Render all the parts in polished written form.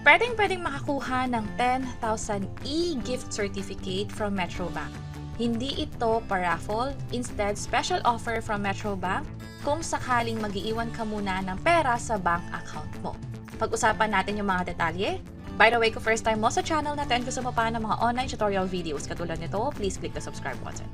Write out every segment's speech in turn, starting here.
Pwedeng makakuha ng 10,000 e-gift certificate from Metrobank. Hindi ito pa-raffle, instead special offer from Metrobank kung sakaling mag-iiwan ka muna ng pera sa bank account mo. Pag-usapan natin yung mga detalye. By the way, kung first time mo sa channel natin, gusto mo pa ng mga online tutorial videos katulad nito, please click the subscribe button.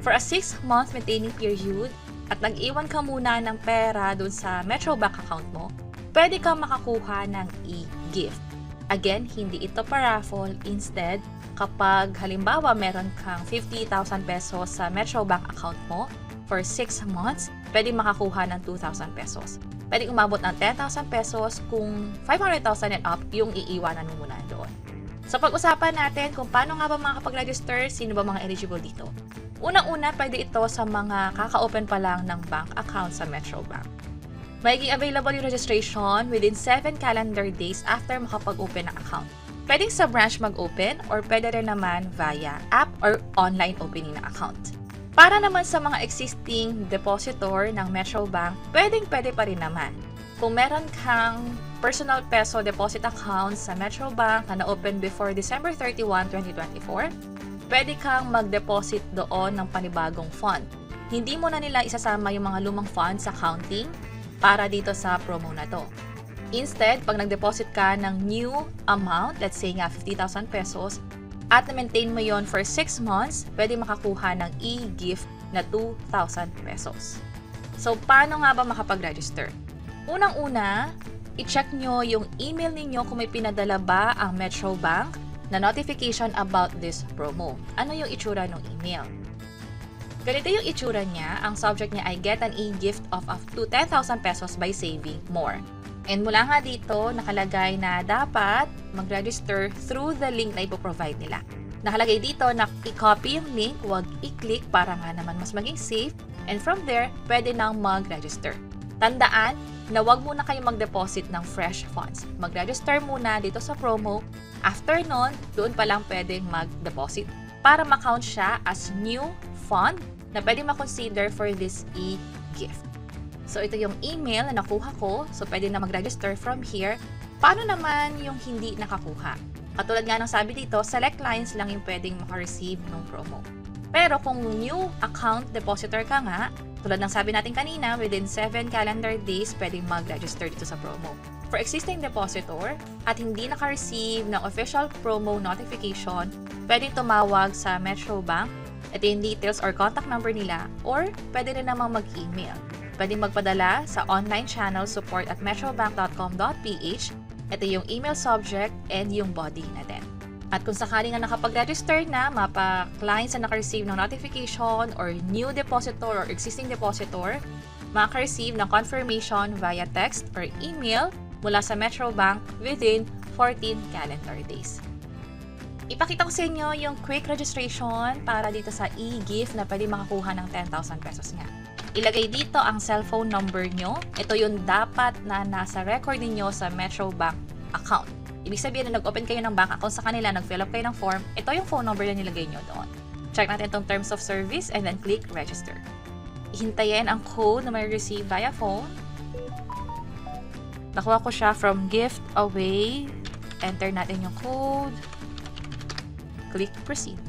For a 6-month maintaining period at nag-iwan ka muna ng pera dun sa Metrobank account mo, pwede kang makakuha ng e-gift. Again, hindi ito pa-raffle. Instead, kapag halimbawa meron kang 50,000 pesos sa Metrobank account mo for 6 months, pwede makakuha ng 2,000 pesos. Pwede umabot ng 10,000 pesos kung 500,000 and up yung iiwanan mo muna doon. So pag-usapan natin kung paano nga ba makakapag-register, sino ba mga eligible dito. Unang-una, pwede ito sa mga kaka-open pa lang ng bank account sa Metrobank. Magiging available yung registration within 7 calendar days after makapag-open ng account. Pwedeng sa branch mag-open or pwede rin naman via app or online opening ng account. Para naman sa mga existing depositor ng Metrobank, pwede pa rin naman. Kung meron kang personal peso deposit account sa Metrobank na na-open before December 31, 2024, pwede kang mag-deposit doon ng panibagong fund. Hindi mo na nila isasama yung mga lumang funds sa counting para dito sa promo na to. Instead, pag nag-deposit ka ng new amount, let's say nga 50,000 pesos, at na-maintain mo yon for 6 months, pwede makakuha ng e-gift na 2,000 pesos. So, paano nga ba makapag-register? Unang-una, i-check nyo yung email ninyo kung may pinadala ba ang Metrobank na notification about this promo. Ano yung itsura ng email? Ganito yung itsura niya. Ang subject niya ay get an e-gift of up to 10,000 pesos by saving more. And mula nga dito, nakalagay na dapat mag-register through the link na ipoprovide nila. Nakalagay dito na i-copy yung link, huwag i-click para nga naman mas maging safe. And from there, pwede nang mag-register. Tandaan na huwag muna kayo mag-deposit ng fresh funds. Mag-register muna dito sa promo. After nun, doon pa lang pwedeng mag-deposit para ma-count siya as new fund na pwede ma-consider for this e-gift. So, ito yung email na nakuha ko. So, pwede na mag-register from here. Paano naman yung hindi nakakuha? Katulad nga ng sabi dito, select lines lang yung pwedeng maka-receive ng promo. Pero kung new account depositor ka nga, tulad ng sabi natin kanina, within 7 calendar days, pwedeng mag-register dito sa promo. For existing depositor at hindi naka-receive ng official promo notification, pwedeng tumawag sa Metrobank. Ito yung details or contact number nila, or pwede rin namang mag-email. Pwede magpadala sa online channel support@metrobank.com.ph. Ito yung email subject and yung body na din. At kung sakaling nga nakapag-register na, mapa-clients na naka-receive ng notification or new depositor or existing depositor, maka-receive ng confirmation via text or email mula sa Metrobank within 14 calendar days. Ipakita ko sa inyo yung quick registration para dito sa e-gift na pwede makakuha ng 10,000 pesos nga. Ilagay dito ang cellphone number nyo. Ito yung dapat na nasa record niyo sa Metrobank account. Ibig sabihin na nag-open kayo ng bank account sa kanila, nag-fill up kayo ng form, ito yung phone number na nilagay nyo doon. Check natin itong terms of service and then click register. Ihintayin ang code na may receive via phone. Nakuha ko siya from gift away. Enter natin yung code. Click proceed.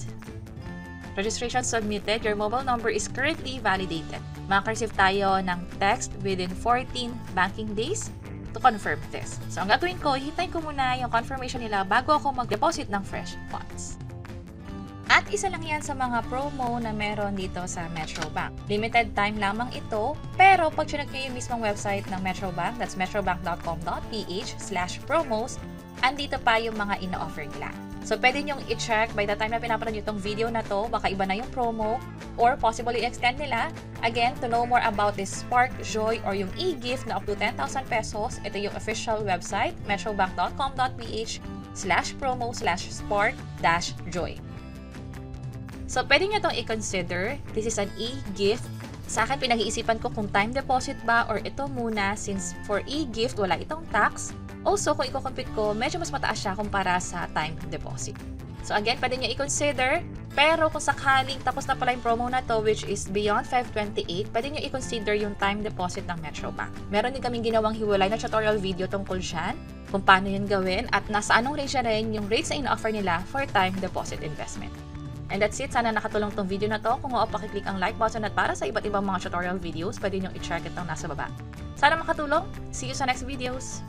Registration submitted. Your mobile number is currently validated. Maka-receive tayo ng text within 14 banking days to confirm this. So, ang gagawin ko, hintayin ko muna yung confirmation nila bago ako mag-deposit ng fresh funds. At isa lang yan sa mga promo na meron dito sa Metrobank. Limited time lamang ito, pero pag chinag nyo yung mismong website ng Metrobank, that's metrobank.com.ph/promos, andito pa yung mga ina-offer nila. So, pwede nyong i-check by the time na pinapanood nyo itong video na to, baka iba na yung promo, or possibly i-extend nila. Again, to know more about this Spark Joy or yung e-gift na up to 10,000 pesos, ito yung official website, metrobank.com.ph/promo/spark-joy. So, pwede nyo itong i-consider. This is an e-gift. Sa akin, pinag-iisipan ko kung time deposit ba or ito muna since for e-gift, wala itong tax. Also, kung i-compute ko, medyo mas mataas siya kumpara sa time deposit. So again, pwede nyo i-consider. Pero kung sakaling tapos na pala yung promo na to, which is beyond 5/28, pwede nyo i-consider yung time deposit ng Metrobank. Meron din kaming ginawang hiwalay na tutorial video tungkol dyan, kung paano yun gawin, at nasa anong range na rin yung rates na in-offer nila for time deposit investment. And that's it. Sana nakatulong tong video na to. Kung oo, pakiclick ang like button at para sa iba't ibang mga tutorial videos, pwede nyo i-check itong nasa baba. Sana makatulong. See you sa next videos!